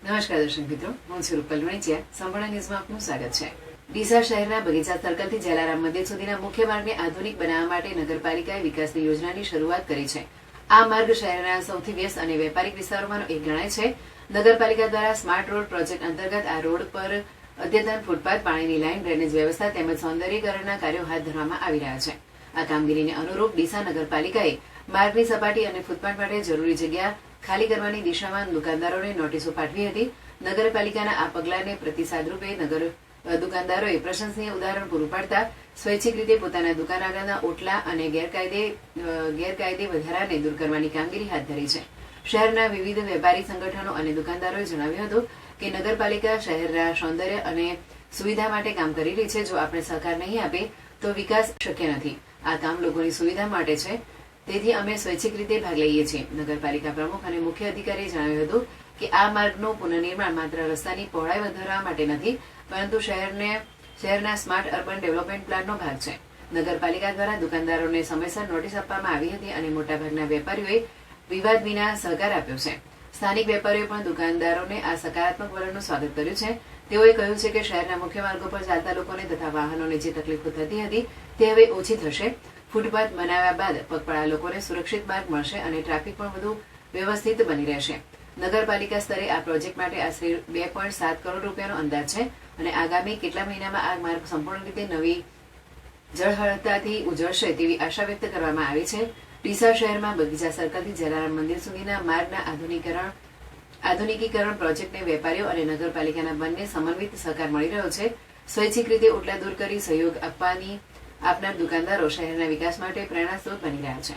નમસ્કાર દર્શક મિત્રો, હું છું રૂપલ વણિચિયા. સંપૂર્ણ ન્યૂઝમાં આપનું સ્વાગત છે. ડીસા શહેરના બગીચા સર્કલથી જલારામ મંદિર સુધીના મુખ્ય માર્ગને આધુનિક બનાવવા માટે નગરપાલિકાએ વિકાસની યોજનાની શરૂઆત કરી છે. આ માર્ગ શહેરના સૌથી વ્યસ્ત અને વેપારિક વિસ્તારોમાંનો એક ગણાય છે. નગરપાલિકા દ્વારા સ્માર્ટ રોડ પ્રોજેક્ટ અંતર્ગત આ રોડ પર અદ્યતન ફૂટપાથ, પાણીની લાઇન, ડ્રેનેજ વ્યવસ્થા તેમજ સૌંદર્યીકરણના કાર્યો હાથ ધરવામાં આવી રહ્યા છે. આ કામગીરીને અનુરૂપ ડીસા નગરપાલિકાએ માર્ગની સપાટી અને ફૂટપાથ માટે જરૂરી જગ્યા ખાલી કરવાની દિશામાં દુકાનદારોને નોટિસો પાઠવી હતી. નગરપાલિકાના આ પગલાંને પ્રતિસાદ રૂપે દુકાનદારોએ પ્રશંસનીય ઉદાહરણ પૂરું પાડતા સ્વૈચ્છિક રીતે પોતાના દુકાન આગળના ઓટલા અને ગેરકાયદે વધારાને દૂર કરવાની કામગીરી હાથ ધરી છે. શહેરના વિવિધ વેપારી સંગઠનો અને દુકાનદારોએ જણાવ્યું હતું કે નગરપાલિકા શહેરના સૌંદર્ય અને સુવિધા માટે કામ કરી રહી છે. જો આપણે સહકાર નહીં આપે તો વિકાસ શક્ય નથી. આ કામ લોકોની સુવિધા માટે છે, તેથી અમે સ્વૈચ્છિક રીતે ભાગ લઈએ છીએ. નગરપાલિકા પ્રમુખ અને મુખ્ય અધિકારીએ જણાવ્યું હતું કે આ માર્ગનું પુનર્નિર્માણ માત્ર રસ્તાની પહોળાઈ વધારવા માટે નથી, પરંતુ શહેરના સ્માર્ટ અર્બન ડેવલપમેન્ટ પ્લાનનો ભાગ છે. નગરપાલિકા દ્વારા દુકાનદારોને સમયસર નોટિસ આપવામાં આવી હતી અને મોટાભાગના વેપારીઓએ વિવાદ વિના સહકાર આપ્યો છે. સ્થાનિક વેપારીઓએ પણ દુકાનદારોને આ સકારાત્મક વલણનું સ્વાગત કર્યું છે. તેઓએ કહ્યું છે કે શહેરના મુખ્ય માર્ગો પર ચાલતા લોકોને તથા વાહનોને જે તકલીફો થતી હતી તે હવે ઓછી થશે. ફૂટપાથ બનાવ્યા બાદ પગપાળા લોકોને સુરક્ષિત માર્ગ મળશે અને ટ્રાફિક પણ વધુ વ્યવસ્થિત બની રહેશે. નગરપાલિકા સ્તરે આ પ્રોજેક્ટ માટે આશરે 2.7 કરોડ રૂપિયાનો અંદાજ છે અને આગામી કેટલા મહિનામાં આ માર્ગ સંપૂર્ણ રીતે નવી ઝળહળતાથી ઉજળશે તેવી આશા વ્યક્ત કરવામાં આવી છે. ડીસા શહેરમાં બગીચા સર્કલથી જલારામ મંદિર સુધીના માર્ગના આધુનિકીકરણ પ્રોજેક્ટને વેપારીઓ અને નગરપાલિકાના બંને સમન્વિત સહકાર મળી રહ્યો છે. સ્વૈચ્છિક રીતે ઓટલા દૂર કરી સહયોગ આપનાર દુકાનદારો શહેરના વિકાસ માટે પ્રેરણાસ્ત્રોત બની રહ્યા છે.